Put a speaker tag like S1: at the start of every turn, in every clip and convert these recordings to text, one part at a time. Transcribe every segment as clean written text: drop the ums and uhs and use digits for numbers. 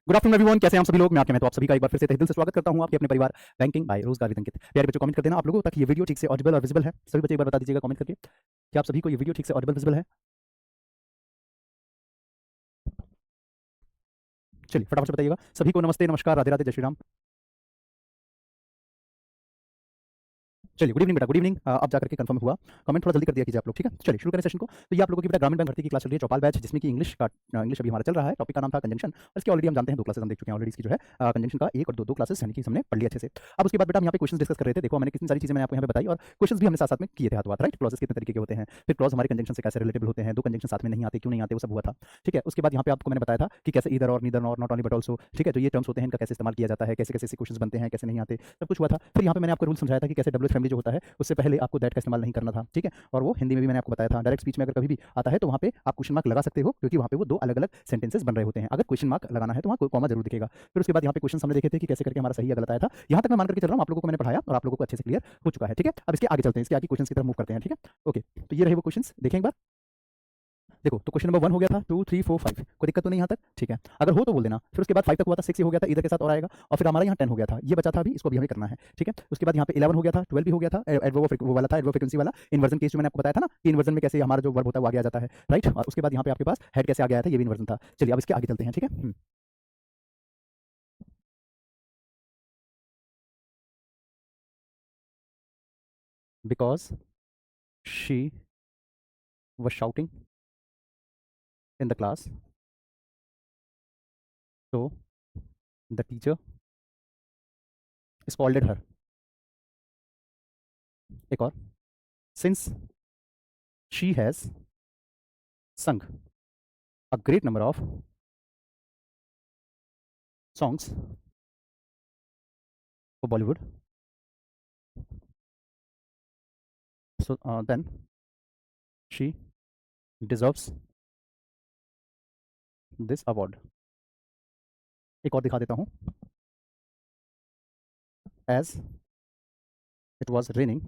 S1: Good afternoon everyone, कैसे हैं आप सभी लोग। मैं आपके में तो आप सभी का एक बार फिर से तहे दिल से स्वागत करता हूं आपके अपने परिवार बैंकिंग बाय रोजगार विद अंकित। प्यारे बच्चों, कमेंट कर देना आप लोगों ताकि ये वीडियो ठीक से ऑडिबल और विजिबल है। सभी बच्चे एक बार बता दीजिएगा कमेंट करके कि आप सभी को ये वीडियो ठीक से ऑडिबल विजिबल है। चलिए फटाफट से बताइएगा सभी को। नमस्ते, नमस्कार, राधे राधे, जय श्री राम। चलिए गुड इवनिंग बेटा, गुड इवनिंग। अब जाकर के कंफर्म हुआ। कमेंट थोड़ा जल्दी कर दिया कीजिए आप लोग, ठीक है। चलिए शुरू करें सेशन को। तो ये आप लोगों की बेटा ग्रामीण बैंक भर्ती की क्लास चल रही है, चौपाल बैच, जिसमें कि इंग्लिश अभी हमारा चल रहा है। टॉपिक का नाम था कंजंक्शन, और इसके ऑलरेडी हम जानते हैं 2 क्लासेस हम देख चुके हैं ऑलरेडी। इसकी जो है कंजंक्शन का 1 और 2 क्लासेस यानी कि हमने पढ़ लिया अच्छे से। अब उसके बाद बेटा हम यहाँ पे क्वेश्चन डिस्कस कर रहे थे। देखो मैंने कितनी सारी चीजें मैंने आपको यहाँ पे बताई, और क्वेश्चन भी हमने साथ साथ में किए थे हाथों हाथ, राइट। क्लॉजेस कितने तरीके के होते हैं, फिर क्लॉज हमारे कंजंक्शन से कैसे रिलेटेबल होते हैं, 2 कंजंक्शन साथ में नहीं आते, क्यों नहीं आते, वो सब हुआ था, ठीक है। उसके बाद यहाँ पे आपको मैंने बताया था कि कैसे ईदर और, neither nor, not only but also, ठीक है। जो ये टर्म्स होते हैं इनका कैसे इस्तेमाल किया जाता है, कैसे कैसे क्वेश्चन बनते हैं, कैसे नहीं आते, सब कुछ हुआ था। फिर यहाँ पे मैंने आपको रूल समझाया था कि कैसे डब्ल्यू फैमिली जो होता है उससे पहले आपको दैट का इस्तेमाल नहीं करना था, ठीक है। और वो हिंदी में भी मैंने आपको बताया था। डायरेक्ट स्पीच में अगर कभी भी आता है तो वहाँ पे आप क्वेश्चन मार्क लगा सकते हो, क्योंकि वहाँ पे वो 2 अलग-अलग सेंटेंसेस बन रहे होते हैं। अगर क्वेश्चन मार्क लगाना है तो वहाँ कॉमा जरूर दिखेगा। फिर उसके बाद यहाँ पे क्वेश्चन हमने देखे थे कि कैसे करके हमारा सही या गलत आया था। यहाँ तक मैं मान करके चल रहा हूँ, आप लोगों को मैंने पढ़ाया और आप लोगों को अच्छे से क्लियर हो चुका है, ठीक है। अब इसके आगे चलते हैं, इसके आगे क्वेश्चन की तरफ मूव करते हैं, ठीक है। ओके, तो ये रहे वो क्वेश्चन, देखें एक बार। देखो तो क्वेश्चन नंबर 1 हो गया था, 2 3 4 5, कोई दिक्कत तो नहीं यहाँ तक, ठीक है। अगर हो तो बोल देना। फिर उसके बाद 5 तक हुआ था, 6 ही हो गया था, इधर के साथ और आएगा। और फिर हमारा यहाँ 10 हो गया था, ये बचा था अभी, इसको भी हमें करना है, ठीक है। उसके बाद यहाँ पे 11 हो गया था, 12 भी हो गया था, एडवर्ब वो वाला था, एडवर्ब फ्रीक्वेंसी वाला। इन्वर्जन केस जो मैंने आपको बताया था ना कि इन्वर्जन में कैसे हमारा जो वर्ब होता है वो आगे आ जाता है, राइट। और उसके बाद यहाँ पे आपके पास हेड कैसे आ गया था, ये भी इन्वर्जन था। चलिए अब इसके आगे चलते हैं, ठीक है। Because she was shouting in the class, so the teacher scolded her. एक और, since she has sung a great number of songs for Bollywood, so then she deserves this award. एक और दिखा देता हूँ। As it was raining,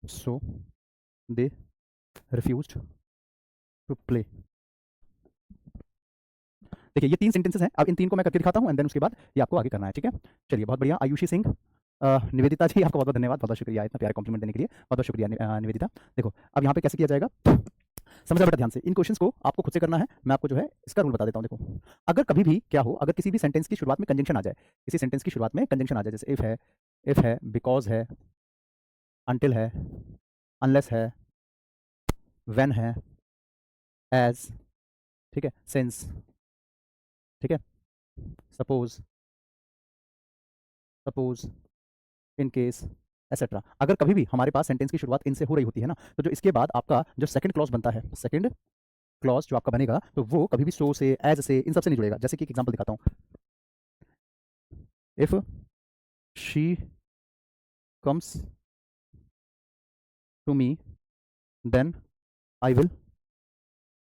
S1: so they refused to play. देखिए ये 3 sentences हैं। अब इन 3 को मैं करके दिखाता हूँ एंड देन उसके बाद ये आपको आगे करना है, ठीक है। चलिए बहुत बढ़िया। आयुषी सिंह, निवेदिता जी, आपका बहुत बहुत धन्यवाद, बहुत बहुत शुक्रिया इतना प्यारा कॉम्प्लीमेंट देने के लिए, बहुत बहुत शुक्रिया निवेदिता। देखो अब यहाँ पे कैसे किया जाएगा, समझा बेटा ध्यान से। इन क्वेश्चंस को आपको खुद से करना है। मैं आपको जो है इसका रूल बता देता हूँ। देखो अगर कभी भी क्या हो, अगर किसी भी सेंटेंस की शुरुआत में कंजंक्शन आ जाए, किसी सेंटेंस की शुरुआत में कंजंक्शन आ जाए, जैसे इफ है, बिकॉज है, अनटिल है, अनलेस है, व्हेन है, एज, ठीक है, सिंस, ठीक है, सपोज, इन केस, एसेट्रा। अगर कभी भी हमारे पास सेंटेंस की शुरुआत इनसे हो रही होती है ना, तो जो इसके बाद आपका जो सेकंड क्लॉज बनता है, सेकंड क्लॉज जो आपका बनेगा, तो वो कभी भी सो से, एज से, इन सब से नहीं जुड़ेगा। जैसे कि एक एग्जांपल दिखाता हूँ। If she comes to me then I will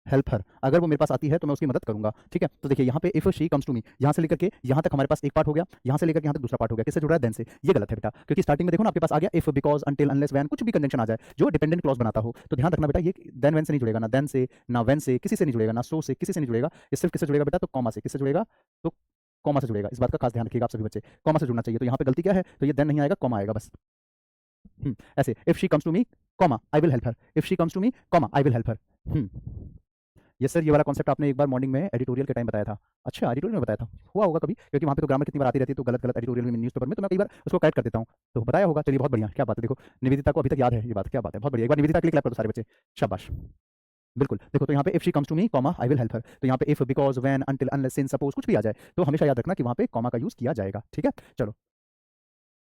S1: help her. अगर वो मेरे पास आती है तो मैं उसकी मदद करूंगा, ठीक है। तो देखिए यहाँ पे if she comes to me, यहाँ से लेकर के यहाँ तक हमारे पास एक पार्ट हो गया, यहाँ से लेकर यहाँ तक दूसरा पार्ट हो गया। किससे जुड़ रहा है, देन से। ये गलत है बेटा, क्योंकि स्टार्टिंग में देखो ना आपके पास आ गया if, because, until, unless, when, कुछ भी कंजंक्शन आ जाए जो डिपेंडेंट क्लॉज बनाता हो, तो ध्यान रखना बेटा ये देन व्हेन से नहीं जुड़ेगा, ना देन से, ना व्हेन से, किसी से नहीं जुड़ेगा, ना सो से, किसी से नहीं जुड़ेगा। ये सिर्फ किससे जुड़ेगा बेटा, तो कॉमा से। किससे जुड़ेगा, तो कॉमा से जुड़ेगा। इस बात का खास ध्यान रखिएगा आप सभी बच्चे, कॉमा से जुड़ना चाहिए। तो यहाँ पे गलती क्या है, तो ये देन नहीं आएगा, कॉमा आएगा बस। ऐसे if she comes to me comma I will help her, if she comes to me comma I will help her. Yes sir, ये वाला कॉन्सेप्ट आपने एक बार मॉर्निंग में एडिटोरियल के टाइम बताया था। अच्छा, एडिटोरियल में बताया था, हुआ होगा कभी, क्योंकि वहाँ पे तो ग्रामर कितनी बार आती रहती है, तो गलत गलत एडिटोरियल में, न्यूज़पेपर में, तो मैं कई बार उसको करेक्ट कर देता हूँ, तो बताया होगा। चलिए बहुत बढ़िया, क्या बात है। देखो निवेदिता को अभी तक याद है ये बात, क्या बात है, बहुत बढ़िया। एक बार निवेदिता के लिए क्लैप कर दो सारे बच्चे, शाबाश। बिल्कुल। देखो तो यहाँ पे if she comes to me comma I will help her, तो यहाँ पे if, because, when, until, unless, since, suppose कुछ भी आ जाए तो हमेशा याद रखना कि वहाँ पे कॉमा का यूज किया जाएगा, ठीक है। चलो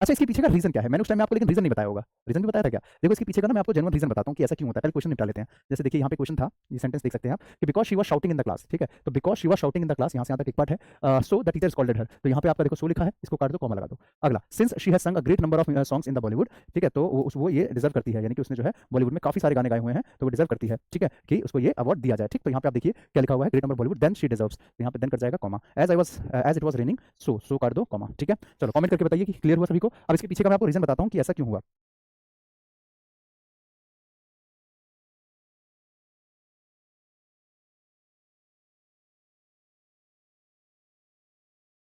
S1: अच्छा, इसके पीछे का रीजन क्या है, मैंने उस टाइम में आपको लेकिन रीजन नहीं बताया होगा। रीजन भी बताया था क्या, देखो इसके पीछे का ना मैं आपको जेन्युइन रीजन बताता हूँ कि ऐसा क्यों होता है। पहले क्वेश्चन निपटा लेते हैं। जैसे देखिए यहाँ पे क्वेश्चन था, ये सेंटेंस देख सकते हैं आप कि because she was shouting in the class, ठीक है। तो because she was shouting in the class, यहाँ से यहाँ तक एक पार्ट है। सो द टीचर स्कॉल्डेड हर, तो यहाँ पे आपका देखो सो लिखा है, इसको काट दो, कॉमा लगा दो। अगला, सिंस शी हैज संग a great number of songs in the Bollywood, ठीक है, तो वो ये डिजर्व करती है, यानी कि उसने जो है बॉलीवुड में काफी सारे गाने गाए हुए हैं, तो वो डिजर्व करती है, ठीक है, कि उसको ये अवार्ड दिया जाए, ठीक। तो यहाँ पे आप देखिए क्या लिखा हुआ है, great number Bollywood, then she deserves, तो यहाँ पे देन कट जाएगा comma, as it was raining, so काट दो कॉमा, ठीक है। चलो कमेंट करके बताइए कि क्लियर हुआ सभी को। अब इसके पीछे का मैं आपको रीजन बताता हूँ कि ऐसा क्यों हुआ।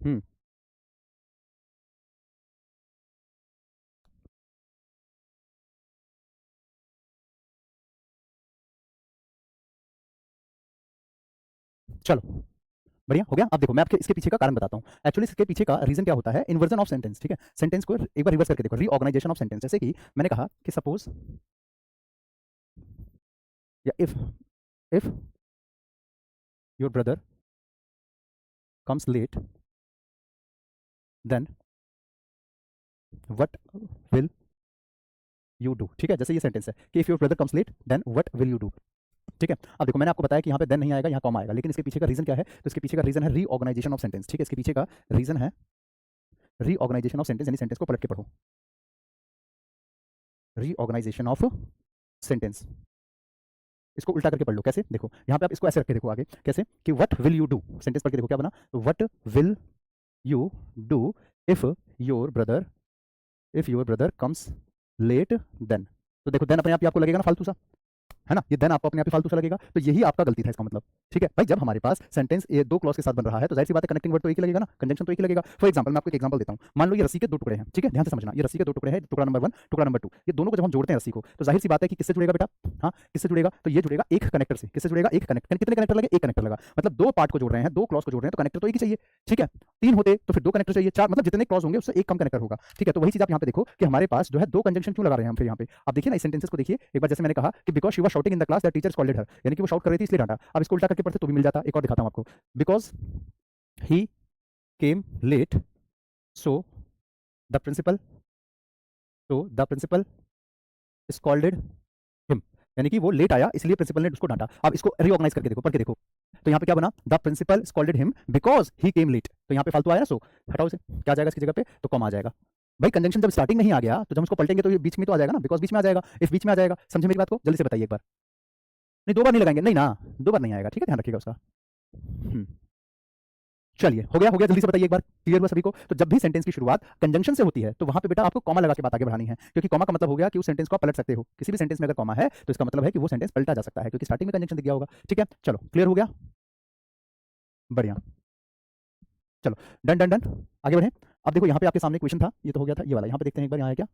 S1: हम्म चलो बढ़िया हो गया। अब देखो मैं आपके इसके पीछे का कारण बताता हूँ। एक्चुअली इसके पीछे का रीजन क्या होता है, इन्वर्जन ऑफ सेंटेंस। ठीक है, सेंटेंस को एक बार रिवर्स करके देखो, रीऑर्गेनाइजेशन ऑफ सेंटेंस। जैसे कि मैंने कहा कि सपोज या if your brother comes late then what will you do. ठीक है, जैसे ये सेंटेंस है कि if your brother comes late then what will you do. ठीक है, अब देखो मैंने आपको बताया कि यहाँ पे देन नहीं आएगा, यहाँ कॉमा आएगा, लेकिन इसके पीछे का रीजन क्या है? तो इसके पीछे का रीजन है रीऑर्गेनाइजेशन ऑफ सेंटेंस। ठीक है, इसके पीछे का रीजन है रीऑर्गेनाइजेशन ऑफ सेंटेंस, यानी सेंटेंस को पलट के पढ़ो, रीऑर्गेनाइजेशन ऑफ सेंटेंस। इसको उल्टा करके पढ़ लो। कैसे? देखो यहाँ पे आप इसको ऐसे रख के देखो आगे, कैसे कि what will you do. Sentence पढ़ के देखो क्या बना, what will you do if your brother comes late then. तो देखो देन अपने आप ही आपको लगेगा ना फालतू सा, है ना, ये देन आपको अपने आप ही फालतू सा लगेगा, तो यही आपका गलती था इसका मतलब। ठीक है भाई, जब हमारे पास सेंटेंस ये दो क्लॉज के साथ बन रहा है तो जाहिर सी बात है कनेक्टिंग वर्ड तो एक ही लगेगा ना, कंजंक्शन तो एक ही लगेगा। फॉर एग्जांपल मैं आपको एक एग्जांपल देता हूं, मान लो ये रस्सी के दो टुकड़े हैं। ठीक है, ध्यान से समझना, ये रस्सी के दो टुकड़े हैं, टुकड़ा नंबर 1 टुकड़ा नंबर 2, ये दोनों को जब हम जोड़ते हैं रस्सी को, तो जाहिर सी बात है कि किससे जुड़ेगा बेटा? हाँ, किससे जुड़ेगा? तो ये जुड़ेगा एक कनेक्टर से। किससे जुड़ेगा? एक कनेक्टर। कितने कनेक्टर लगे? एक कनेक्टर लगा, मतलब दो पार्ट को जोड़ रहे हैं, दो क्लॉज को जोड़ रहे हैं, तो कनेक्टर तो एक ही चाहिए। ठीक है, तीन होते तो फिर दो कनेक्टर चाहिए, चार, मतलब जितने क्लॉज होंगे उससे एक कम कनेक्टर होगा। ठीक है, तो वही चीज आप यहाँ पे देखो कि हमारे पास जो है दो कंजंक्शन क्यों लगा रहे हैं हम फिर यहाँ पे। आप देखिए ना इस सेंटेंसेस को देखिए एक बार, जैसे मैंने कहा कि because she was shouting in the class that teacher scolded her, यानी कि वो शाउट कर रही थी इसलिए डांटा। अब इसको उल्टा करके पढ़ते तो भी मिल जाता। एक और दिखाता हूं आपको, because he came late so the principal scolded him, यानी कि वो लेट आया इसलिए प्रिंसिपल ने उसको डांटा। अब इसको रीऑर्गेनाइज करके देखो, पढ़ के देखो, तो यहाँ पे क्या बना, the principal scolded him because he came late. तो यहाँ पे फालतू आया ना, सो हटाओ इसे, क्या आ जाएगा इसकी जगह पे? तो कॉमा आ जाएगा। भाई कंजंक्शन जब स्टार्टिंग में ही आ गया तो जब उसको पलटेंगे तो ये बीच में तो आ जाएगा ना, बिकॉज बीच में आ जाएगा, इफ बीच में आ जाएगा। समझे मेरी बात को? जल्दी से बताइए एक बार। नहीं दो बार नहीं लगाएंगे, नहीं ना, दो बार नहीं आएगा। ठीक है, ध्यान रखिएगा उसका। चलिए हो गया, जल्दी से बताइए एक बार, क्लियर हुआ सभी को? तो जब भी सेंटेंस की शुरुआत कंजंक्शन से होती है तो वहां पे बेटा आपको कॉमा लगा के बात आगे बढ़ानी है, क्योंकि कॉमा का मतलब हो गया कि उस सेंटेंस को आप पलट सकते हो। किसी भी सेंटेंस में अगर कॉमा है तो इसका मतलब है कि वो सेंटेंस पलटा जा सकता है, क्योंकि स्टार्टिंग में कंजंक्शन दिख गया होगा। ठीक है, चलो क्लियर हो गया, बढ़िया। चलो डन डन डन, आगे बढ़े। अब देखो यहाँ पे आपके सामने क्वेश्चन था, ये तो हो गया था, ये वाला यहाँ पे देखते हैं एक बार, यहाँ है क्या?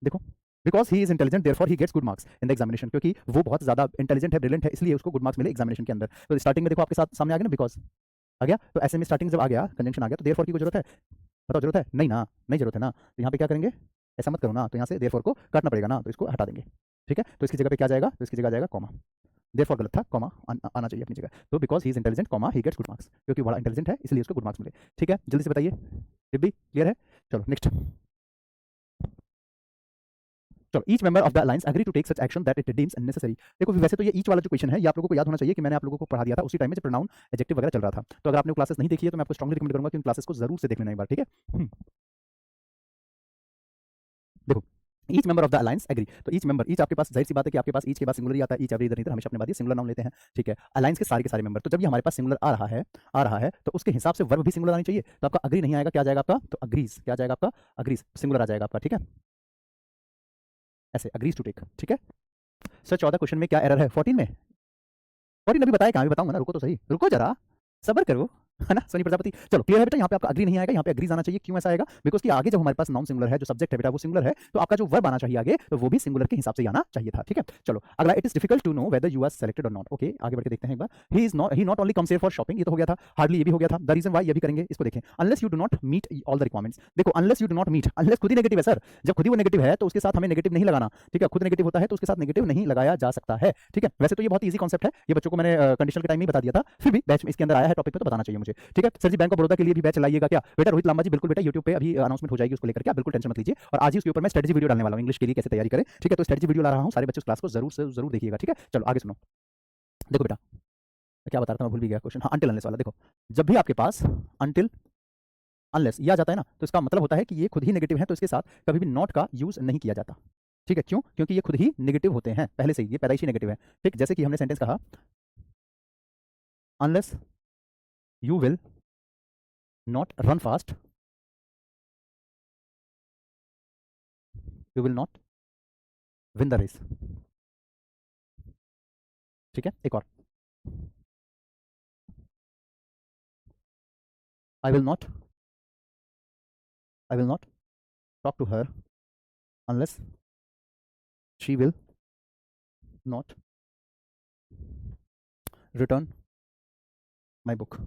S1: देखो, because he is intelligent therefore he gets good marks in the examination, क्योंकि वो बहुत ज्यादा इंटेलिजेंट है, ब्रिलियंट है, इसलिए उसको गुड मार्क्स मिले एग्जामिनेशन के अंदर। तो स्टार्टिंग में देखो आपके साथ सामने आ गया ना, बिकॉज आ गया, तो ऐसे में स्टार्टिंग जब आ गया कंजंक्शन आ गया तो देयरफॉर की कोई जरूरत है? बताओ जरूरत है? नहीं ना, नहीं जरूरत है ना, तो यहाँ पे क्या करेंगे, ऐसा मत करो ना, तो यहाँ से देयरफॉर को काटना पड़ेगा ना, तो इसको हटा देंगे। ठीक है, तो इसकी जगह पे क्या जाएगा? तो इसकी जगह जाएगा कॉमा। देयरफॉर गलत था, कॉमा आना चाहिए अपनी जगह। तो because he is intelligent comma he gets good marks, क्योंकि बड़ा इंटेलिजेंट है इसलिए उसको गुड मार्क्स मिले। ठीक है, जल्दी से बताइए, ये भी क्लियर है? चलो नेक्स्ट। चलो, each member of the alliance agree to take such action that it deems necessary. देखो वैसे तो ये ईच वाला जो क्वेश्चन है ये आप लोगों को याद होना चाहिए कि मैंने आप लोगों को पढ़ा दिया था उसी टाइम में जब प्रोनाउन एडजेक्टिव वगैरह चल रहा था। तो अगर आपने वो क्लासेस नहीं देखी है तो मैं आपको स्ट्रांगली रिकमेंड करूंगा कि उन क्लासेस को जरूर से देख लेना एक बार। ठीक है, देखो, each member of the alliance agree, तो ईच मेंबर, ईच आपके पास जाहिर सी बात है कि आपके पास ईच के बाद सिंगुलर ही आता है, ईच एवरी इधर नहीं, हमेशा अपने बाद सिंगुलर नाउन लेते हैं। ठीक है, अलायंस के सारे मेंबर, तो जब ये हमारे पास सिंगुलर आ रहा है तो उसके हिसाब से वर्ब भी सिंगुलर आनी चाहिए। तो आपका अग्री नहीं आएगा, क्या जाएगा आपका? तो अग्रीज, क्या जाएगा आपका? अग्रीज, सिंगुलर आ जाएगा आपका। ठीक है, ऐसे अग्रीज टू टेक। ठीक है सर, 14 क्वेश्चन में क्या एरर है? 14 में? 14 अभी बताया, कहाँ भी बताऊंगा ना, रुको तो सही, रुको जरा, सबर करो, है ना सोनी प्रजापति। चलो क्लियर है बेटा, यहाँ पे आपका अग्री नहीं आएगा, यहाँ पे अग्रीज आना चाहिए। क्यों ऐसा आएगा? बिकॉज कि आगे जब हमारे पास नाउन सिंगुलर है, जो सब्जेक्ट है बेटा वो सिंगुलर है, तो आपका जो वर्ब आना चाहिए आगे तो वो भी सिंगुलर के हिसाब से आना चाहिए था। ठीक है, चलो अगला, it is difficult to know whether you are selected और नॉट। ओके, आगे बढ़ के देखते हैं एक बार। He not only comes here for shopping, ये तो हो गया था, हार्डली ये भी हो गया था। द रीजन वाई, ये भी करेंगे, इसको देखें, unless you do not meet all the requirements. देखो unless you do not meet, unless खुद ही नेगेटिव है सर, जब खुद ही वो नेगेटिव है तो उसके साथ हमें नेगेटिव नहीं लगाना। ठीक है, खुद नेगेटिव होता है तो उसके साथ नेगेटिव नहीं लगाया जा सकता है। ठीक है, वैसे तो ये बहुत ईजी कॉन्सेप्ट है, ये बच्चों को मैंने कंडीशनल के टाइम में बता दिया था, फिर भी बैच में इसके अंदर आया है टॉपिक पे तो बताना चाहिए मुझे। ठीक है sir ji, bank of Baroda के लिए भी बैच चलाइएगा क्या बेटा? रोहित लांबा जी, बिल्कुल बेटा, यूट्यूब पे अभी अनाउंसमेंट हो जाएगी, उसको लेकर के आप बिल्कुल टेंशन मत लीजिए। और आज ही उसके ऊपर मैं स्ट्रेटजी वीडियो डालने वाला हूं, इंग्लिश के लिए कैसे तैयारी करें। ठीक है, तो स्ट्रेटजी वीडियो ला रहा हूं, सारे बच्चे उस क्लास को जरूर से जरूर देखिएगा। ठीक है, चलो आगे सुनो। देखो बेटा, क्या बता रहा था मैं, भूल भी गया क्वेश्चन। हाँ, अनटिल अनलेस वाला। देखो, जब भी आपके पास अनटिल अनलेस ये आ जाता है ना, तो इसका मतलब होता है कि ये खुद ही नेगेटिव है, तो इसके साथ कभी भी नॉट का यूज नहीं किया जाता। ठीक है, क्यों? क्योंकि ये खुद ही नेगेटिव होते हैं पहले से ही, ये पैदाइशी नेगेटिव है। ठीक, जैसे कि हमने सेंटेंस कहा, unless you will not run fast, you will not win the race. ठीक है, एक और, I will not talk to her unless she will not return my book.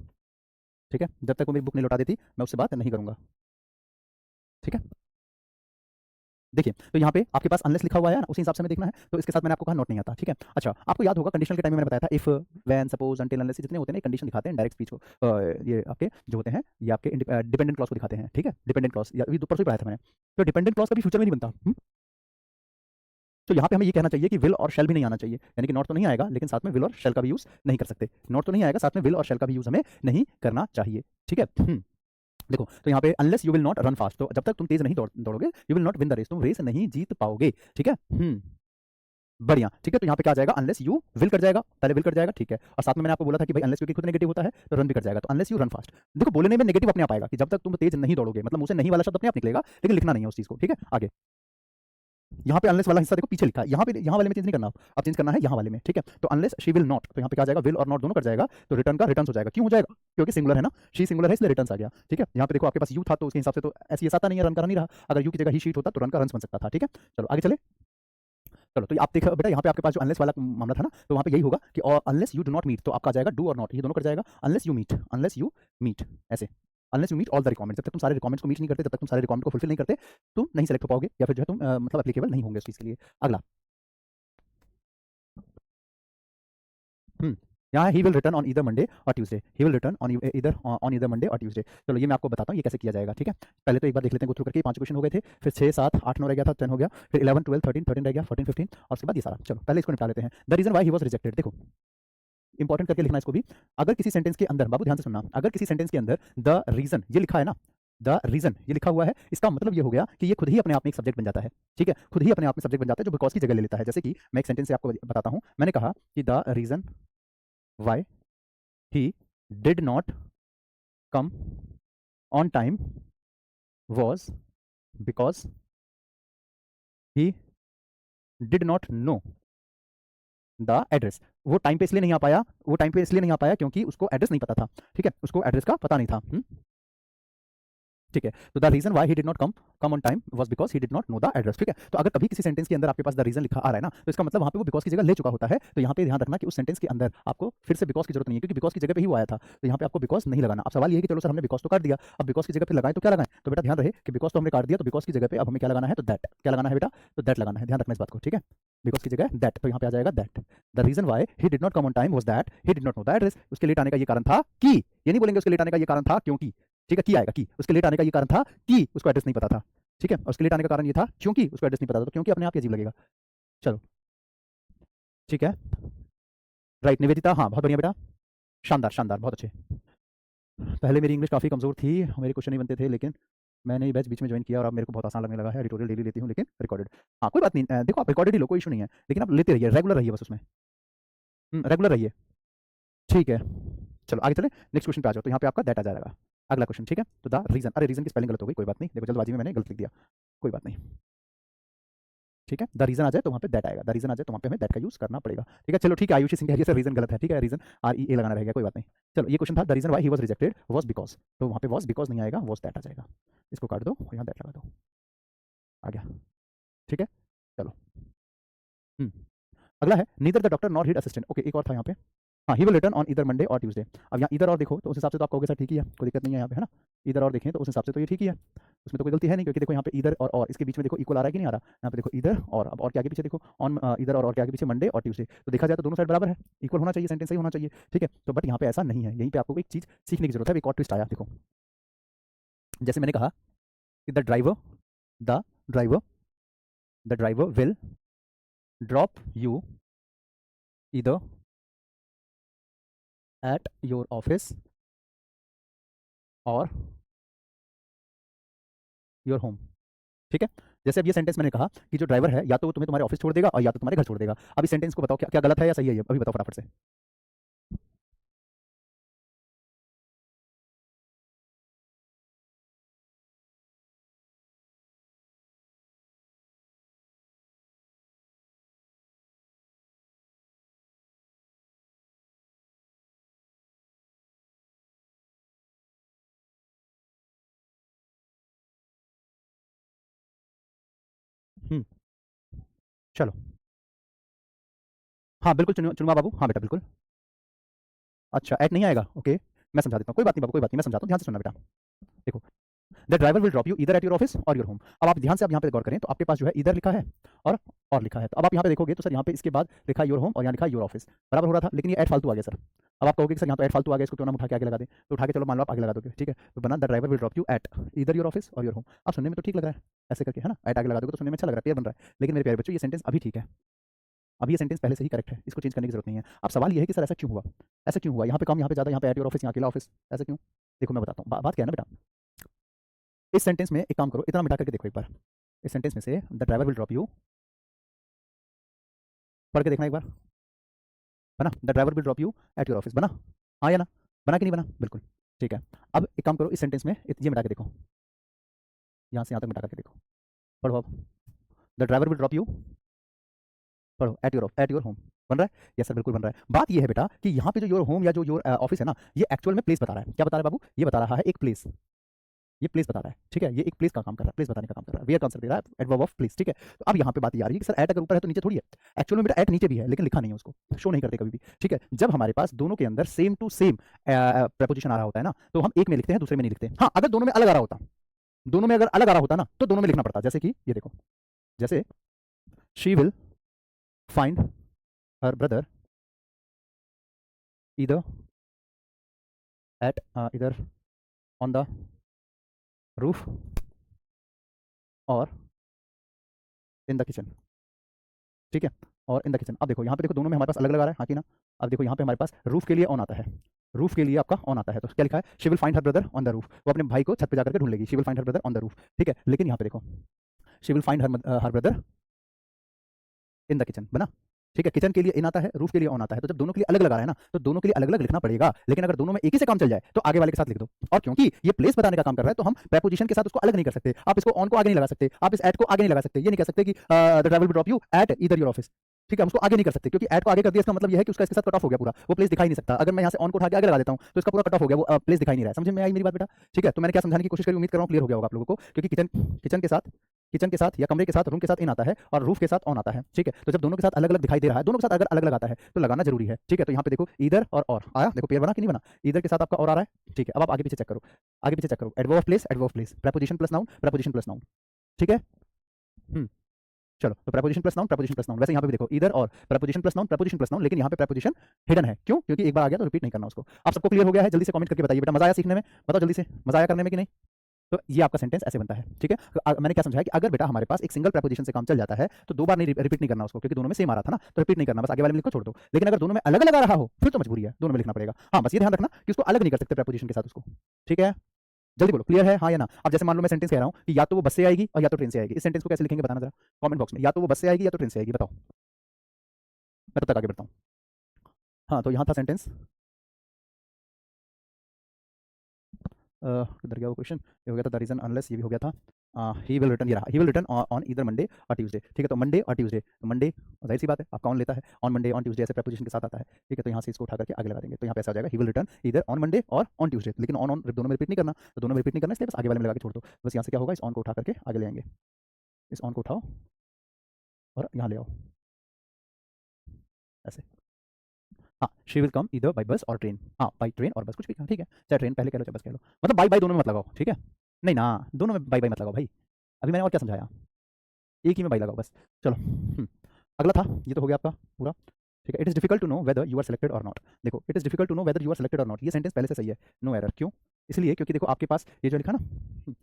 S1: ठीक है, जब तक वो मेरी बुक नहीं लौटा देती मैं उससे बात नहीं करूंगा। ठीक है, देखिए तो यहाँ पे आपके पास अनलेस लिखा हुआ है ना, उसी हिसाब से हमें देखना है। तो इसके साथ मैंने आपको कहा नोट नहीं आता। ठीक है, अच्छा आपको याद होगा कंडीशनल के टाइम में मैंने बताया था if, when, suppose, until, unless जितने होते हैं कंडीशन दिखाते हैं डायरेक्ट स्पीच को। ये आपके जो होते हैं ये आपके डिपेंडेंट क्लॉज को दिखाते हैं। ठीक है, डिपेंडेंट क्लॉज अभी परसों ही पढ़ाया था मैंने। तो डिपेंडेंट क्लॉज कभी फ्यूचर में नहीं बनता। तो यहाँ पे हमें ये कहना चाहिए कि विल और शेल भी नहीं आना चाहिए, यानी कि नॉट तो नहीं आएगा लेकिन साथ में विल और शेल का भी यूज नहीं कर सकते। नॉट तो नहीं आएगा, साथ में विल और शेल का भी यूज हमें नहीं करना चाहिए। ठीक है, देखो तो यहाँ पे unless you will not run fast, तो जब तक तुम तेज नहीं दौड़ोगे you will not win the race, तुम रेस नहीं जीत पाओगे। ठीक है, बढ़िया। ठीक है, तो यहाँ पे क्या आ जाएगा, अनलेस यू विल कट जाएगा, पहले विल कट जाएगा। ठीक है, और साथ में मैंने आपको बोला था कि भाई अनलेस क्योंकि खुद नेगेटिव होता है तो रन भी कट जाएगा, तो अनलेस यू रन फास्ट। देखो बोलने में नेगेटिव अपने आप आएगा कि जब तक तुम तेज नहीं दौड़ोगे, मतलब मुंह से नहीं वाला शब्द अपने आप निकलेगा, लेकिन लिखना नहीं है उस चीज को। ठीक है, आगे यहाँ पे अनलेस वाला हिस्सा देखो पीछे लिखा है, यहाँ पे यहाँ वाले में चेंज नहीं करना, अब चेंज करना है यहाँ वाले में। ठीक है, तो अनलेस शी विल नॉट, तो यहाँ पे क्या जाएगा, विल और नॉट दोनों कट जाएगा, तो रिटर्न का रिटर्न हो जाएगा। क्यों हो जाएगा, क्योंकि सिंगुलर है ना, शी सिंगुलर है इसलिए रिटर्न आ गया। ठीक है, यहाँ पे देखो आपके पास यू था तो उसके हिसाब से तो ऐसी आता नहीं है, रन का नहीं रहा। अगर यू की जगह ही शीट होता तो रन का रन बन सकता था। ठीक है, चलो आगे चले। चलो तो आप देखो बेटा, यहाँ पे आपके पास जो अनलेस वाला मामला था ना, तो वहाँ पे यही होगा कि और unless you do not meet, तो आपका जाएगा डू और नॉट, ये दोनों कट जाएगा। अनलेस यू मीट ऐसे, unless you meet all the requirements, जब तक तुम सारे रिक्वायरमेंट्स को मीट नहीं करते, जब तक तुम सारे रिक्वायरमेंट को फुलफिल नहीं करते, तुम नहीं सेलेक्ट हो पाओगे, या फिर जो है तुम मतलब एप्लीकेबल नहीं होंगे उस चीज़ के लिए। अगला यहाँ he will return on either Monday और Tuesday, he will return on either Monday और ट्यूसडे। चलो ये मैं आपको बताता हूँ ये कैसे किया जाएगा। ठीक है, पहले तो एक बार देख लेते हैं, गो थ्रू करके 5 क्वेश्चन हो गए थे, फिर 6 7 8 9 रह गया था, 10 हो गया, फिर 11 12 13 13 रह गया, 14 15 और उसके बाद ये सारा। चलो पहले इसको निपटा लेते हैं। The reason why he was rejected, देखो इंपॉर्टेंट करके लिखना इसको भी। अगर किसी सेंटेंस के अंदर, बाबू ध्यान से सुनना, अगर किसी सेंटेंस के अंदर द रीजन ये लिखा है ना, द रीजन ये लिखा हुआ है, इसका मतलब ये हो गया कि ये खुद ही अपने आप में एक सब्जेक्ट बन जाता है। ठीक है, खुद ही अपने आप में सब्जेक्ट बन जाता है जो बिकॉज की जगह ले लेता है। जैसे कि मैं एक सेंटेंस से आपको बताता हूँ, मैंने कहा कि the reason why he did not come on time was because he did not know the address. वो टाइम पे इसलिए नहीं आ पाया, वो टाइम पे इसलिए नहीं आ पाया क्योंकि उसको एड्रेस नहीं पता था। ठीक है, उसको एड्रेस का पता नहीं था। ठीक है, तो the reason why he did not come on time was because he did not know the address. ठीक है, तो अगर कभी किसी सेंटेंस के अंदर आपके पास द रीजन लिखा आ रहा है ना, तो इसका मतलब वहाँ पे वो बिकॉज की जगह ले चुका होता है। तो यहाँ पे ध्यान रखना कि उस सेंटेंस के अंदर आपको फिर से बिकॉज की जरूरत नहीं है, क्योंकि बिकॉज की जगह पे ही वो आया था, तो यहाँ पे आपको बिकॉज नहीं लगाना। अब सवाल ये है कि चलो सर हमने बिकॉज तो काट दिया, अब बिकॉज की जगह पे लगाएं तो क्या लगाएं, तो बेटा ध्यान रहे कि बिकॉज तो हमने काट दिया, तो बिकॉज की जगह पे अब हमें क्या लगाना है, तो दैट। क्या लगाना है बेटा, तो दैट लगाना है, ध्यान रखना इस बात को। ठीक है, बिकॉज की जगह दैट, तो यहाँ पे आ जाएगा that. The reason why he did not come on time was that he did not know the address, उसके लेट आने का ये कारण था कि, ये नहीं बोलेंगे उसके लेट आने का ये कारण था क्योंकि। ठीक है, की आएगा कि, उसके लेट आने का ये कारण था कि उसको एड्रेस नहीं पता था। ठीक है, और उसके लेट आने का कारण ये था क्योंकि उसको एड्रेस नहीं पता था, तो क्योंकि अपने आप ही अजीब लगेगा। चलो ठीक है, राइट निवेदिता, हाँ बहुत बढ़िया बेटा, शानदार शानदार, बहुत अच्छे। पहले मेरी इंग्लिश काफ़ी कमज़ोर थी, मेरे क्वेश्चन नहीं बनते थे, लेकिन मैंने ये बैच बीच में ज्वाइन किया और अब मेरे को बहुत आसान लगने लगा है। एडिटोरियल डेली लेती हूँ लेकिन रिकॉर्डेड। हाँ कोई बात नहीं, देखो आप रिकॉर्डेड ही लो, कोई इशू नहीं है, लेकिन आप लेते रहिए, रेगुलर रहिए बस उसमें, रेगुलर रहिए। ठीक है, चलो आगे चले, नेक्स्ट क्वेश्चन पे आ जाओ। तो यहाँ पे आपका दैट आ जाएगा अगला क्वेश्चन। ठीक है, तो द रीजन, अरे रीजन की स्पेलिंग गलत हो गई, कोई बात नहीं, देखो जल्दबाजी में मैंने गलत लिख दिया, कोई बात नहीं। ठीक है, द रीजन आ जाए तो वहाँ पे दैट आएगा, द रीजन आ जाए तो वहाँ पे हमें दैट का यूज करना पड़ेगा। ठीक है, चलो ठीक है, आयुषी सिंह कह रही है सर रीजन गलत है, ठीक है, रीजन आर ई ए लगाना रहेगा, कोई बात नहीं। चलो ये क्वेश्चन था, the reason why he was rejected was because, तो वहाँ पे वाज बिकॉज नहीं आएगा, वाज दैट आ जाएगा। इसको काट दो और यहाँ दैट लगा दो, आ गया। ठीक है, चलो अगला है neither the doctor nor his assistant. Okay, एक और था यहाँ पे, हाँ ही विल रिटर्न ऑन इधर मंडे और ट्यूसडे। अब यहाँ इधर और देखो तो उस हिसाब से तो आप कहोगे सर ठीक ही है, कोई दिक्कत नहीं है यहाँ पे, है ना। इधर और देखें तो उस हिसाब से तो ये ठीक ही है, उसमें तो कोई गलती है नहीं, क्योंकि देखो यहाँ पे इधर और इसके बीच में देखो इक्वल आ रहा है कि नहीं आ रहा, यहाँ पे देखो इधर और, अब और क्या आगे पीछे देखो ऑन, इधर और क्या आगे पीछे मंडे और ट्यूसडे, तो देखा जाए तो दोनों साइड बराबर है, इक्वल होना चाहिए, सेंटेंस सही होना चाहिए। ठीक है, तो बट यहाँ पे ऐसा नहीं है, यहीं पे आपको एक चीज़ सीखने की जरूरत है। एक और ट्विस्ट आया, देखो जैसे मैंने कहा कि the driver the driver will drop you इधर at your office or your home. ठीक है, जैसे अब ये सेंटेंस मैंने कहा कि जो ड्राइवर है या तो वो तुम्हें तुम्हारे ऑफिस छोड़ देगा और या तो तुम्हारे घर छोड़ देगा। अब इस सेंटेंस को बताओ क्या क्या गलत है या सही है, ये अभी बताओ फटाफट से। चलो हाँ बिल्कुल चुनुमा बाबू, हाँ बेटा बिल्कुल। अच्छा ऐट नहीं आएगा, ओके मैं समझा देता हूँ, कोई बात नहीं बाबू, कोई बात नहीं, मैं समझाता हूँ, ध्यान से सुनना बेटा। देखो the driver will drop you either at your office or your home. अब आप ध्यान से आप यहाँ पे गौर करें तो आपके पास जो है ईदर लिखा है और लिखा है, तो अब आप यहाँ पे देखोगे तो सर यहाँ पे इसके बाद लिखा है योर होम और यहाँ लिखा है योर ऑफिस, बराबर हो रहा था, लेकिन ये ऐड फालतू आ गया सर। अब आप कहोगे कि सर यहाँ तो ऐड फालतू आ गया, इसको क्यों ना हम उठा के आगे लगा दें, तो उठा के चलो मान लो आप आगे लगा दोगे, ठीक है, तो बना the driver will drop you at either your office or your home. अब सुनने में तो ठीक लग रहा है ऐसे करके, है ना, ऐट आगे लगा दोगे तो सुनने में अच्छा लग रहा है, क्लियर बन रहा है, लेकिन मेरे प्यारे बच्चों ये सेंटेंस अभी ठीक है, अभी ये सेंटेंस पहले से ही करेक्ट है, इसको चेंज करने की जरूरत नहीं है। अब सवाल ये है कि सर ऐसा क्यों हुआ, ऐसा क्यों हुआ, यहाँ पे कम यहाँ पे ज़्यादा, यहाँ पे एट योर ऑफिस यहाँ अकेला ऑफिस, ऐसा क्यों? देखो मैं बताता हूँ, बात क्या है ना बेटा, इस सेंटेंस में एक काम करो, इतना मिटा करके देखो एक बार, इस सेंटेंस में से the driver will drop you पढ़ के देखना एक बार, बना the driver will drop you at your office, बना हाँ या ना, बना कि नहीं बना, बिल्कुल ठीक है। अब एक काम करो, इस सेंटेंस में ये मिटा के देखो, यहाँ से यहाँ तक मिटा करके देखो, पढ़ो अब, the driver will drop you, पढ़ो एट योर होम, बन रहा है? यस सर बिल्कुल बन रहा है। बात ये है बेटा कि यहाँ पे जो योर होम या जो योर ऑफिस है ना, ये एक्चुअल में प्लेस बता रहा है, क्या बता रहा है बाबू, ये बता रहा है एक प्लेस, ये प्लेस बता रहा है, ठीक है, ये एक प्लेस का काम कर रहा है, प्लेस बताने का काम कर रहा है, वेयर कॉन्सेप्ट दे रहा है, एडवर्ब ऑफ प्लेस, ठीक है। तो अब यहाँ पे बात ये आ रही है कि सर एट अगर ऊपर है तो नीचे थोड़ी है, एक्चुअल में बेटा एट नीचे भी है लेकिन लिखा नहीं है, उसको शो नहीं करते कभी भी, ठीक है। जब हमारे पास दोनों के अंदर सेम टू सेम प्रपोजिशन आ रहा होता है ना, तो हम एक में लिखते हैं दूसरे में नहीं लिखते, हाँ अगर दोनों में अलग आ रहा होता, दोनों में अगर अलग आ रहा होता ना तो दोनों में लिखना पड़ता, जैसे कि ये देखो, जैसे she will find her brother इधर एट इधर ऑन द रूफ और इन द किचन, ठीक है, और इन द किचन। अब देखो यहाँ पे देखो दोनों में हमारे पास अलग अलग आ रहा है, हाँ कि ना। अब देखो यहाँ पे हमारे पास रूफ के लिए ऑन आता है, रूफ के लिए आपका ऑन आता है, तो क्या लिखा है, she will find her brother on the roof, वो अपने भाई को छत पे जाकर के ढूंढ लेगी, she will find her brother on the roof, ठीक है। लेकिन यहाँ पे देखो she will find her brother in the kitchen, बना, ठीक है, किचन के लिए इन आता है, रूफ के लिए ऑन आता है, तो जब दोनों के लिए अलग लगा रहा है ना तो दोनों के लिए अलग अलग लिखना पड़ेगा, लेकिन अगर दोनों में एक ही से काम चल जाए तो आगे वाले के साथ लिख दो। और क्योंकि ये प्लेस बताने का काम कर रहा है तो हम प्रेपोजिशन के साथ उसको अलग नहीं कर सकते, आप इसको ऑन को आगे नहीं लगा सकते, आप इस एट को आगे नहीं लगा सकते, ये नहीं कह सकते कि the driver will drop you at either your office, ठीक है, हम उसको आगे नहीं कर सकते क्योंकि एट को आगे कर दिया, इसका मतलब यह है कि उसका इसके साथ कट ऑफ हो गया पूरा, वो प्लेस दिखाई नहीं सकता। अगर मैं यहाँ से ऑन को उठा के आगे लगा देता हूँ तो इसका पूरा कट ऑफ हो गया, वो प्लेस दिखाई नहीं रहा है, समझ में आई मेरी बात बेटा, ठीक है। तो मैंने क्या समझाने की कोशिश करी, उम्मीद कर रहा हूँ क्लियर हो गया होगा आप लोगों को, क्योंकि किचन के साथ या कमरे के साथ रूम के साथ इन आता है और रूफ के साथ ऑन आता है, ठीक है। तो जब दोनों के साथ अलग अलग दिखाई दे रहा है, दोनों के साथ अगर अलग अलग आता है तो लगाना जरूरी है, ठीक है। तो यहाँ पे देखो इधर और आया, देखो पेयर बना कि नहीं बना, इधर के साथ आपका और आ रहा है, ठीक है। अब आप आगे पीछे चेक करो, आगे पीछे चेक करो, adverb of place, preposition plus noun, ठीक है। चलो तो प्रेपोजिशन प्लस नाउन, वैसे यहाँ पे भी देखो इधर और प्रेपोजिशन प्लस नाउन, लेकिन यहाँ पे प्रेपोजिशन हिडन है, क्यों? क्योंकि एक बार आ गया तो रिपीट नहीं करना उसको। आप सबको क्लियर हो गया है? जल्दी से कमेंट करके बताइए बेटा, मजा आया सीखने में, बताओ जल्दी से, मजा आया करने में कि नहीं? तो ये आपका सेंटेंस ऐसे बनता है, ठीक है। तो मैंने क्या समझाया कि अगर बेटा हमारे पास एक सिंगल प्रेपोजिशन से काम चल जाता है तो दो बार नहीं रिपीट नहीं करना उसको, क्योंकि दोनों में सेम आ रहा था ना, तो रिपीट नहीं करना, बस आगे वाले में लिखो छोड़ दो। लेकिन अगर दोनों में अलग अलग आ रहा हो फिर तो मजबूरी है, दोनों में लिखना पड़ेगा। हाँ बस ये ध्यान रखना कि उसको अलग नहीं कर सकते प्रेपोजिशन के साथ उसको, ठीक है। जल्दी बोलो क्लियर है हाँ या ना। अब जैसे मान लो मैं सेंटेंस कह रहा हूँ कि या तो वो बस से आएगी और या तो ट्रेन से आएगी, इस सेंटेंस को कैसे लिखेंगे बताना जरा कमेंट बॉक्स में, या तो वो बस से आएगी या तो ट्रेन से आएगी, बताओ, मैं तब तक आगे बढ़ता हूँ। हाँ तो यहाँ था सेंटेंस, किधर गया वो क्वेश्चन, ये हो गया था द रीजन अनलेस, ये भी हो गया था, ही विल रिटर्न, ये रहा, ही will return on either Monday और ट्यूसडे, ठीक है। तो मंडे और ट्यूसडे, मंडे जाहिर सी बात है आपका ऑन लेता है, ऑन मंडे ऑन ट्यूसडे ऐसे प्रपोजिशन के साथ आता है, ठीक है। तो यहाँ से इसको उठा करके आगे लगा देंगे, तो यहाँ पे ऐसा हो जाएगा ही will return either on Monday और ऑन ट्यूसडे, लेकिन ऑन ऑन दोनों में रिपीट नहीं करना, तो दोनों में रिपीट नहीं करना, इसलिए बस आगे वाले में लगा के छोड़ दो। बस यहाँ से क्या होगा, इस ऑन को उठा करके आगे ले आएंगे, इस ऑन को उठाओ और यहाँ ले आओ ऐसे, हाँ शी विल कम इधर बाई बस और ट्रेन, हाँ बाई ट्रेन और बस कुछ भी, हाँ ठीक है, चाहे ट्रेन पहले कह लो चाहे बस कह लो, मतलब बाई बाई दोनों में मत लगाओ, ठीक है। नहीं ना, दोनों में बाई बाई मत लगाओ भाई, अभी मैंने और क्या समझाया, एक ही में बाई लगाओ बस। चलो अगला था, ये तो हो गया आपका पूरा, ठीक है। It is difficult to know whether you are selected और नॉट, देखो it is difficult to know whether you are selected और नॉट, ये सेंटेंस पहले से सही है, नो एरर, क्यों? इसलिए क्योंकि देखो आपके पास ये जो लिखा ना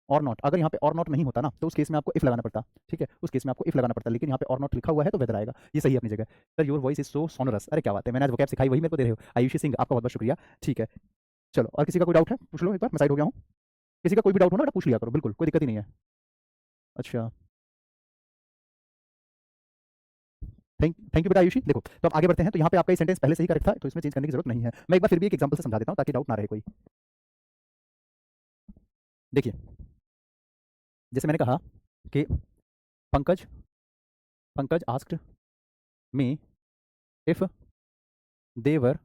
S1: और नॉट, अगर यहाँ पे और नॉट नहीं होता ना तो उस केस में आपको इफ लगाना पड़ता, ठीक है, उस केस में आपको इफ लगाना पड़ता, लेकिन यहाँ पे और नॉट लिखा हुआ है तो वेदर आएगा, ये सही है अपनी जगह। Sir your voice is so sonorous, अरे क्या बात है, मैंने आज वोकैब सिखाई वही मेरे को दे रहे हो, आयुषी सिंह आपका बहुत बहुत शुक्रिया, ठीक है। चलो और किसी का कोई डाउट है पूछ लो एक बार, मैं साइड हो गया हूँ, किसी का कोई भी डाउट हो ना बेटा पूछ लिया करो, बिल्कुल कोई दिक्कत ही नहीं है। अच्छा थैंक यू बेटा आयुषी। देखो तो अब आगे बढ़ते हैं, तो यहाँ पे आपका ये सेंटेंस पहले से ही करेक्ट था तो इसमें चेंज करने की जरूरत नहीं है, मैं एक बार फिर भी एक एग्जांपल से समझा देता हूँ ताकि डाउट ना रहे कोई। देखिए जैसे मैंने कहा कि Pankaj Pankaj asked me if they were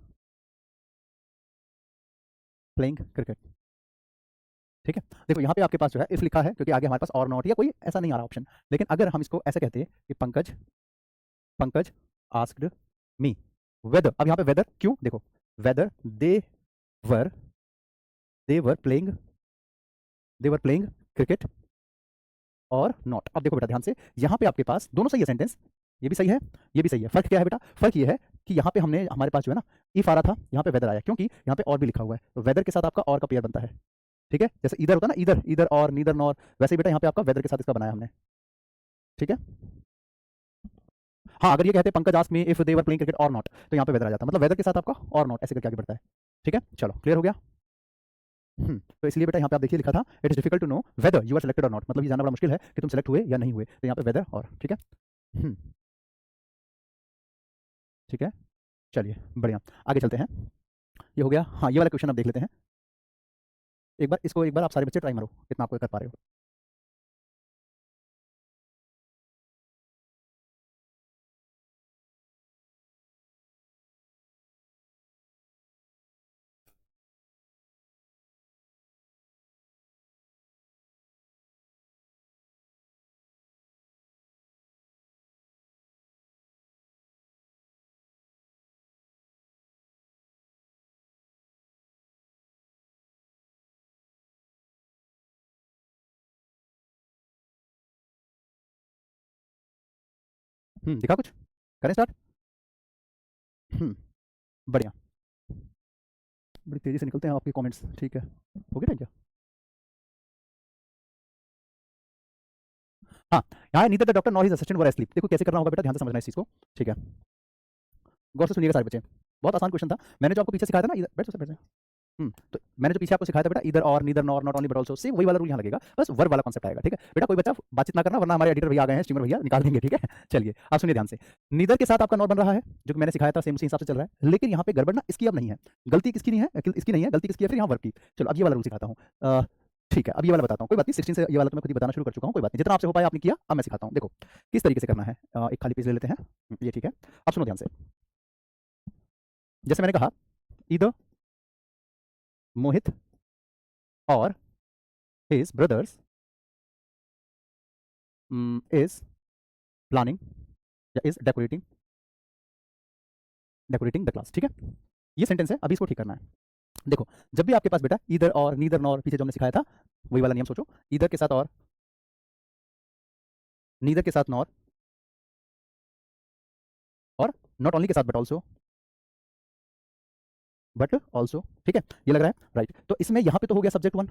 S1: playing cricket, ठीक है। देखो यहाँ पे आपके पास जो है इफ लिखा है क्योंकि आगे हमारे पास और नॉट या कोई ऐसा नहीं आ रहा ऑप्शन, लेकिन अगर हम इसको ऐसे कहते हैं कि Pankaj Pankaj asked me whether, अब यहाँ पे वेदर क्यों, देखो whether were they were playing cricket or not. अब देखो बेटा ध्यान से, यहाँ पे आपके पास दोनों सही है सेंटेंस, ये भी सही है ये भी सही है। फर्क क्या है बेटा, फर्क ये है कि यहाँ पे हमने हमारे पास जो है ना इफ आ रहा था, यहाँ पे वेदर आया क्योंकि यहाँ पे और भी लिखा हुआ है, तो वेदर के साथ आपका और का पेयर बनता है। ठीक है, जैसे इधर होता है ना इधर इधर और नीदर नॉर, वैसे ही बेटा यहाँ पे आपका वेदर के साथ इसका बनाया हमने। ठीक है, हाँ अगर ये कहते हैं Pankaj asked me if they were playing cricket or not, तो यहाँ पे वेदर आ जाता, मतलब वेदर के साथ आपका और नॉट ऐसे करके आगे बढ़ता है। ठीक है, चलो क्लियर हो गया। तो इसलिए बेटा यहाँ पे आप देखिए लिखा था it is difficult to know whether you are selected or not, मतलब ये जानना बड़ा मुश्किल है कि तुम सेलेक्ट हुए या नहीं हुए, तो यहाँ पे वेदर और। ठीक है, ठीक है, चलिए बढ़िया आगे चलते हैं। ये हो गया, हाँ ये वाला क्वेश्चन अब देख लेते हैं। एक बार इसको एक बार आप सारे बच्चे ट्राई मारो कितना आपको कर पा रहे हो। दिखा कुछ, करें स्टार्ट। बढ़िया, बड़ी तेजी से निकलते हैं आपके कमेंट्स। ठीक है, हो गया क्या, हाँ यहाँ neither the doctor nor his assistant were asleep, देखो कैसे करना होगा बेटा, ध्यान से समझना इस चीज को। ठीक है, गौर से सुनिएगा सारे बच्चे, बहुत आसान क्वेश्चन था, मैंने जो आपको पीछे सिखाया था ना, इधर बैठ बैठ तो मैंने जो पीछे आपको सिखाया था बेटा इधर और neither nor not only but also, same वही वाला रूल यहाँ लगेगा, बस वर्ब वाला कॉन्सेप्ट आएगा। ठीक है बेटा, कोई बच्चा बातचीत ना करना वरना हमारे एडिटर भैया आ गए हैं, स्टीमर भैया निकाल देंगे। ठीक है, चलिए आप सुनिए ध्यान से, नीदर के साथ आपका नॉट बन रहा है जो कि मैंने सिखाया था, सेम उसी हिसाब से चल रहा है, लेकिन यहाँ पे गड़बड़ ना इसकी अब नहीं है, गलती किसकी नहीं है, इसकी नहीं है, गलती किसकी है फिर यहाँ वर्ब की। चलो अब ये वाला रूल सिखाता हूँ, ठीक है अब ये वाला बताता हूँ, कोई बात नहीं 16 से ये वाला तो मैं खुद ही बताना शुरू कर चुका हूँ, कोई बात नहीं, जितना आपसे हो पाया आपने किया, अब मैं सिखाता हूँ। देखो किस तरीके से करना है, एक खाली पेज ले लेते हैं, ये ठीक है, अब सुनो ध्यान से, जैसे मैंने कहा ईदर मोहित और his brothers is planning या is decorating the class। ठीक है, ये सेंटेंस है, अभी इसको ठीक करना है। देखो जब भी आपके पास बेटा इधर और नीदर नॉर पीछे जो हमने सिखाया था वही वाला नियम सोचो, इधर के साथ और नीदर के साथ नॉर और नॉट ओनली के साथ बट ऑल्सो। ठीक है, ये लग रहा है राइट, तो इसमें यहाँ पे तो हो गया सब्जेक्ट 1,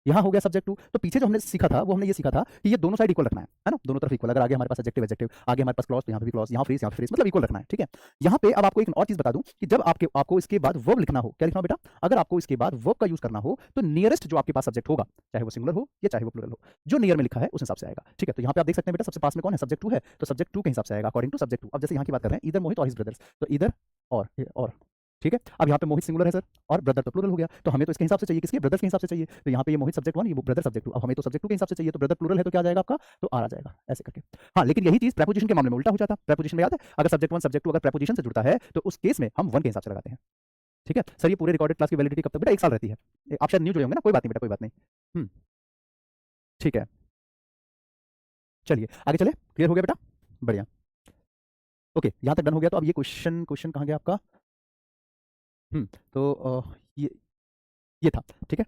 S1: यहाँ हो गया सब्जेक्ट 2, तो पीछे जो हमने सीखा था वो हमने ये सीखा था कि ये दोनों साइड इक्वल रखना है ना, दोनों तरफ इक्वल, अगर आगे हमारे पास एडजेक्टिव एडजेक्टिव, आगे हमारे पास क्लॉज तो यहाँ पे भी क्लॉज, यहाँ फ्रेज यहाँ पे फ्रेज, मतलब इक्वल रखना है। ठीक है, यहाँ पे अब आपको एक और चीज बता दूं कि जब आपको इसके बाद वर्ब लिखना हो, क्या लिखना हो बेटा, अगर आपको इसके बाद वर्ब का यूज करना हो तो नियरेस्ट जो आपके पास सब्जेक्ट होगा, चाहे वो सिंगुलर हो या चाहे वो प्लूरल हो, जो नियर में लिखा है उस हिसाब से आएगा। ठीक है, तो यहाँ पे आप देख सकते हैं बेटा सबसे पास में कौन है, सब्जेक्ट 2 है, तो सब्जेक्ट 2 के हिसाब से आएगा अकॉर्डिंग टू सब्जेक्ट 2। अब जैसे यहाँ की बात कर रहे हैं इधर मोहित और हिज ब्रदर्स, तो इधर और ठीक है, अब यहाँ पे मोहित सिंगुलर है सर और ब्रदर तो प्लूरल हो गया, तो हमें तो इसके हिसाब से चाहिए, किसके, ब्रदर्स के हिसाब से चाहिए, तो यहाँ पे ये मोहित सब्जेक्ट 1 ये ब्रदर सब्जेक्ट 2, अब हमें तो सब्जेक्ट 2 के हिसाब से चाहिए, तो ब्रदर प्लूरल है तो क्या आ जाएगा आपका, तो आ जाएगा ऐसे करके। हाँ लेकिन यही चीज प्रेपोजिशन के मामले में उल्टा हो जाता, प्रेपोजिशन में याद है अगर सब्जेक्ट 1 सब्जेक्ट 2 अगर प्रेपोजिशन से जुड़ता है तो उस केस में हम 1 के हिसाब से लगाते हैं। ठीक है सर, ये पूरे रिकॉर्डेड क्लास की वैलिडिटी कब तक बेटा, 1 साल रहती है, आप शायद न्यू जुड़े होंगे ना, कोई बात नहीं बेटा कोई बात नहीं। ठीक है, चलिए आगे चले, क्लियर हो गया बेटा, बढ़िया ओके, यहाँ तक डन हो गया। तो अब ये क्वेश्चन कहाँ गया आपका, तो ये था। ठीक है,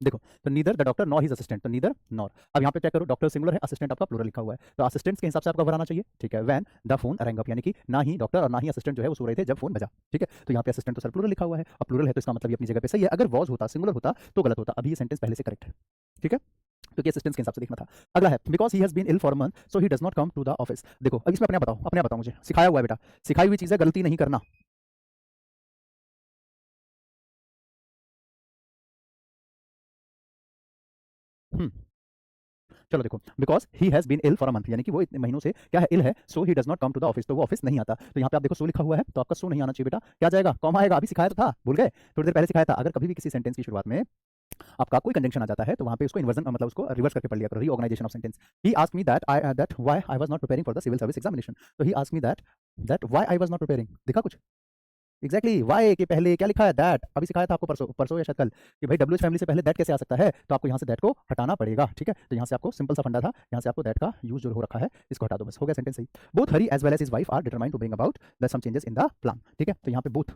S1: देखो तो neither the doctor nor his assistant, तो नीदर नॉर, अब यहाँ पे चेक करो डॉक्टर सिंगुलर है, असिस्टेंट आपका प्लूरल लिखा हुआ है, तो असिस्टेंट्स के हिसाब से आपका वर्ब आना चाहिए। ठीक है, when the phone wrong up, यानी कि ना ही डॉक्टर और ना ही असिस्टेंट जो है वो सो रहे थे जब फोन बजा। ठीक है, तो यहाँ पे असिस्टेंट तो सर प्लूरल लिखा हुआ है, अब प्लूरल है तो इसका मतलब ये अपनी जगह पे सही है, अगर वॉज होता सिंगुलर होता तो गलत होता, अभी ये सेंटेंस पहले से करेक्ट है। ठीक है, तो ये असिस्टेंट्स के हिसाब से देखना था। अगला है because he has been ill for a month so he does not come to the office. देखो अब इसमें अपने बताओ मुझे, सिखाया हुआ है बेटा, सिखाई हुई चीज़ है, गलती नहीं करना। चलो देखो because he has been ill for a month, यानी कि वो इतने महीनों से क्या है, इल है, so he does not come to the office, तो वो ऑफिस नहीं आता। तो यहाँ पे आप देखो सो लिखा हुआ है, तो आपका सो नहीं आना चाहिए बेटा, क्या जाएगा, कॉमा आएगा, अभी सिखाया तो था, भूल गए, थोड़ी देर पहले सिखाया था। अगर कभी भी किसी सेंटेंस की शुरुआत में आपका कोई कंजंक्शन आ जाता है तो वहां पे उसको इन्वर्जन मतलब उसको रिवर्स करके पढ़ लिया करो, reorganisation of sentence. He asked me that why I was not preparing for the civil service examination, तो he asked me that why I was not preparing, देखा कुछ, एग्जैक्टली वाई के पहले क्या लिखा है, दैट। अभी सिखाया था आपको परसों परसों या शायद कल कि भाई डब्ल्यूएच फैमिली से पहले दैट कैसे आ सकता है, तो आपको यहाँ से दैट को हटाना पड़ेगा, ठीक है। तो यहाँ से आपको सिंपल सा फंडा था, यहाँ से आपको दैट का यूज जो हो रखा है इसको हटा दो, बस हो गया सेंटेंस सही। Both Hari as well as his wife are determined to bring about the some changes in the plan, ठीक है। तो यहाँ पे both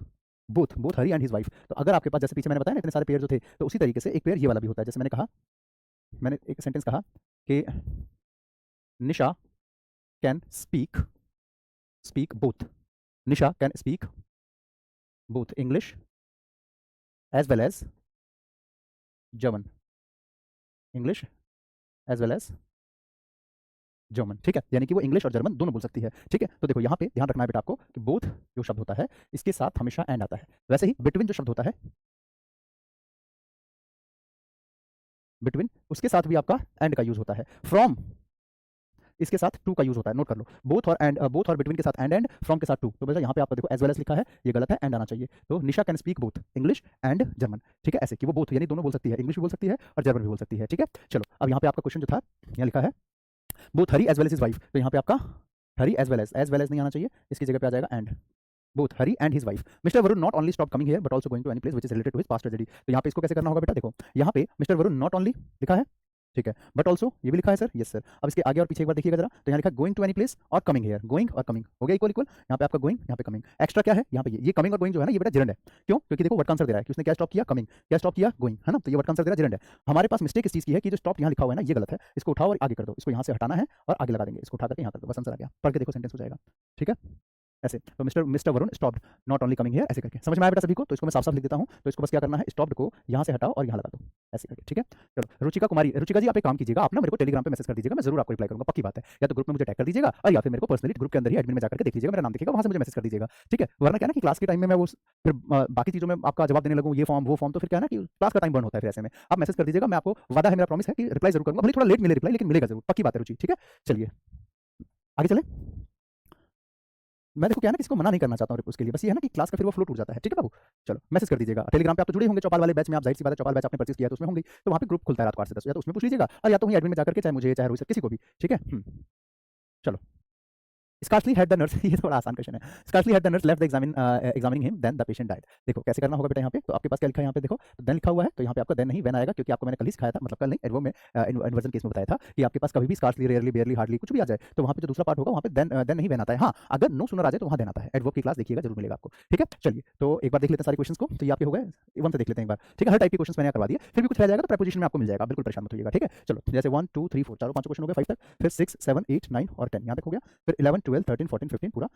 S1: both both Harry and his wife, तो अगर आपके पास जैसे पीछे मैंने बताया ना इतने सारे पेयर जो थे, तो उसी तरीके से एक पेयर ये वाला भी होता है। जैसे मैंने कहा, मैंने एक सेंटेंस कहा कि Nisha can speak both, Nisha can speak both English as well as German, English as well as German, ठीक है। यानी कि वो इंग्लिश और जर्मन दोनों बोल सकती है, ठीक है। तो देखो यहाँ पे ध्यान रखना है बेटा आपको कि बोथ जो शब्द होता है इसके साथ हमेशा एंड आता है। वैसे ही बिटवीन जो शब्द होता है, बिटवीन उसके साथ भी आपका एंड का यूज होता है। फ्रॉम इसके साथ टू का यूज होता है, नोट कर लो। बोथ और एंड, बोथ और बिटवीन के साथ एंड फ्रॉम के साथ टू। तो बेटा यहाँ पे आपको देखो एज वेल एज लिखा है, ये गलत है, एंड आना चाहिए। तो Nisha can speak both English and German, ठीक है। ऐसे कि वो बोथ यानी दोनों बोल सकती है, इंग्लिश भी बोल सकती है और जर्मन भी बोल सकती है, ठीक है। चलो अब यहाँ पे आपका क्वेश्चन जो था, यहाँ लिखा है बोथ हरी as well as his wife, तो यहाँ पे आपका हरी एज वेल एज नहीं आना चाहिए, इसकी जगह पे आ जाएगा and. Both Harry and his wife, mister Varun not only stop coming here but also going to any place which is related to his past tragedy. तो यहाँ पे इसको कैसे करना होगा बेटा, देखो यहाँ पे मिस्टर वरुण नॉट ओनली लिखा है, ठीक है, बट ऑल्सो ये भी लिखा है सर, यस सर। अब इसके आगे और पीछे एक बार देखिएगा जरा, तो यहाँ लिखा है गोइंग टू एनी प्लेस और कमिंग हियर, गोइंग और कमिंग हो गया इक्वल इक्वल। यहाँ पे आपका गोइंग, यहाँ पे कमिंग, एक्स्ट्रा क्या है यहाँ पे, ये कमिंग और गोइंग जो है ना ये बेटा जिरंड है। क्यों? क्योंकि देखो वर्ड आंसर दे रहा है कि उसने क्या स्टॉप किया, कमिंग, क्या स्टॉप किया, गोइंग, है ना। तो ये वर्ड आंसर दे रहा है जिरंड है। हमारे पास मिस्टेक इस चीज की है कि जो स्टॉप यहाँ लिखा हुआ है ना ये गलत है, इसको उठाओ और आगे कर दो, इसको यहाँ से हटाना है और आगे लगा देंगे, इसको उठा करके यहाँ कर दो, बस आंसर आ गया। पढ़ के देखो सेंटेंस हो जाएगा, ठीक है। ऐसे तो mister Varun stopped not only coming here, ऐसे करके समझ में आया बेटा सभी को। तो इसको मैं साफ साफ लिख देता हूँ, तो इसको बस क्या करना है, स्टॉप्ड को यहाँ से हटाओ और यहाँ लगा दो, ऐसे करके, ठीक है। चलो रुचिका कुमारी, रुचिका जी आप एक काम कीजिएगा, आप ना मेरे को टेलीग्राम पे मैसेज कर दीजिएगा, मैं जरूर आपको रिप्लाई करूंगा, पक्की बात है। या तो ग्रुप में मुझे टैग कर दीजिएगा और या फिर मेरे को पर्सनली ग्रुप के अंदर ही एडमिन में जाकर के देख लीजिएगा, मेरा नाम दिखेगा, वहां से मुझे मैसेज कर दीजिएगा, ठीक है। वरना क्या ना कि क्लास के टाइम में मैं वो फिर बाकी चीजों में आपका जवाब देने लगूँ, ये फॉर्म वो फॉर्म, तो फिर क्या ना कि क्लास का टाइम बर्न होता है। फिर ऐसे में आप मैसेज कर दीजिएगा, मैं आपको वादा है, मेरा प्रॉमिस है कि रिप्लाई जरूर करूंगा, भले थोड़ा लेट मिले रिप्लाई, लेकिन मिलेगा जरूर, पक्की बात है रुचि, ठीक है। चलिए आगे चले। मैं देखो क्या है ना किसको मना नहीं करना चाहता हूँ उसके लिए, बस ये है ना कि क्लास का फिर वो फ्लो टूट जाता है, ठीक है बाबू। चलो मैसेज कर दीजिएगा, टेलीग्राम पे आप तो जुड़े होंगे चौपाल वाले बैच में, आप जाहिर सी बात है चौपाल बैच आपने परचेज किया है तो उसमें होंगे, तो वहाँ पे ग्रुप खुलता है रात को 8 से 10, या तो उसमें पूछ लीजिएगा और या तो वहीं एडमिन में जाकर के, चाहे मुझे चाहे रोहित सर किसी को भी, ठीक है। चलो Scarcely had the nurse ये थोड़ा आसान क्वेश्चन है। Scarcely had the nurse left the examining him then the patient died। देखो कैसे करना होगा बेटा, यहाँ पे तो आपके पास क्या लिखा है, यहाँ पे देखो तो देन लिखा हुआ है, तो यहाँ पे आपका देन नहीं वेन आएगा, क्योंकि आपको मैंने कल ही सिखाया था, मतलब कल नहीं एडवर्ब में इन्वर्जन केस में बताया था कि आपके पास कभी भी स्कार्सली, रेयरली, बेयरली, हार्डली कुछ भी आ जाए तो वहाँ पे जो दूसरा पार्ट होगा वहाँ पे देन नहीं वेन आता है। हाँ अगर नो सुनर आ जाए तो वहाँ देन आता है। एडवर्ब की क्लास देखिएगा जरूर मिलेगा आपको, ठीक है। चलिए तो एक बार देख लेते हैं सारे क्वेश्चन को, तो ये आपके हो गए, वन से देख लेते हैं एक बार, ठीक है। हर टाइप के क्वेश्चन मैंने करवा दिए, फिर भी कुछ रह जाएगा तो प्रीपोजिशन में आपको मिल जाएगा, बिल्कुल परेशान मत होइएगा, ठीक है। चलो जैसे 1 2 3 4 चारों पांचों क्वेश्चन हो गए 5 तक, फिर 6 7 8 9 और 10 यहाँ तक हो गया, फिर 11 12 13 14 15 पूरा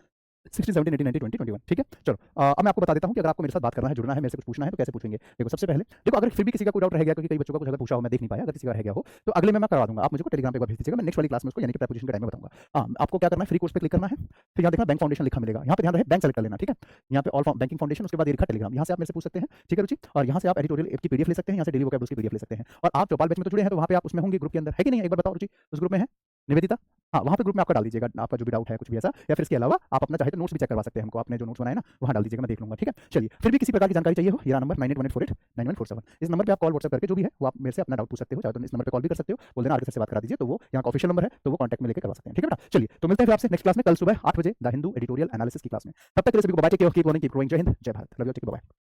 S1: 16 17 18 19 20 21, ठीक है। चलो अब मैं आपको बता देता हूँ कि अगर आपको मेरे साथ बात करना है, जुड़ना है, मेरे से कुछ पूछना है तो कैसे पूछेंगे। देखो सबसे पहले देखो, अगर फिर भी किसी का कोई डाउट रह गया, क्योंकि कई बच्चों का कुछ अगर पूछा हो मैं देख नहीं पाया, अगर किसी का रह गया हो तो अगले में मैं करवा दूंगा, आप मुझे को टेलीग्राम पे एक बार भेज दीजिएगा, मैं नेक्स्ट वाली क्लास में उसको यानी कि प्रीपोजिशन के टाइम में बताऊंगा। हाँ आपको क्या करना है, फ्री कोर्स पे क्लिक करना है, फिर यहाँ देखना बैंक फाउंडेशन लिखा मिलेगा, यहाँ पे ध्यान रहे बैंक सेलेक्ट कर लेना, ठीक है। यहाँ पे ऑल बैंकिंग फाउंडेशन, उसके बाद ये लिखा टेलीग्राम, यहाँ से आप मेरे से पूछ सकते हैं, ठीक है रुचि। और यहाँ से आप एडिटोरियल की पीडीएफ ले सकते हैं, यहाँ से डेली वोकैबुलरी की पीडीएफ ले सकते हैं। और आप चौपाल बैच में तो जुड़े हैं तो वहाँ पे आप उसमें होंगे ग्रुप के अंदर, है कि नहीं, एक बार बताओ रुचि, उस ग्रुप में है निवेदिता, हाँ वहाँ पे ग्रुप में आपका डाल दीजिएगा आपका जो भी डाउट है कुछ भी ऐसा, या फिर इसके अलावा आप अपना चाहे तो नोट्स भी चेक करवा सकते हैं हमको, आपने जो नोट्स बनाए ना वहाँ डाल दीजिएगा, मैं देख लूंगा, ठीक है। चलिए फिर भी किसी प्रकार की जानकारी चाहिए हो, ये नंबर 9818489147, इस नंबर पे आप कॉल व्हाट्सएप करके जो भी है वो आप मेरे से अपना डाउट पूछ सकते हो, चाहे तो इस नंबर पे कॉल भी कर सकते हो, बोल देना आरके सर से बात करा दीजिए, तो वो यहाँ का ऑफिशियल नंबर है, तो वो कॉन्टैक्ट में लेकर करवा सकते हैं, ठीक है बेटा। चलिए तो मिलते हैं फिर आपसे नेक्स्ट क्लास में कल सुबह 8 बजे द हिंदू एडिटोरियल एनालिसिस की क्लास में, तब तक के लिए सभी को bye, take care, keep learning, keep growing, जय हिंद जय Bharat, love you, take care, bye.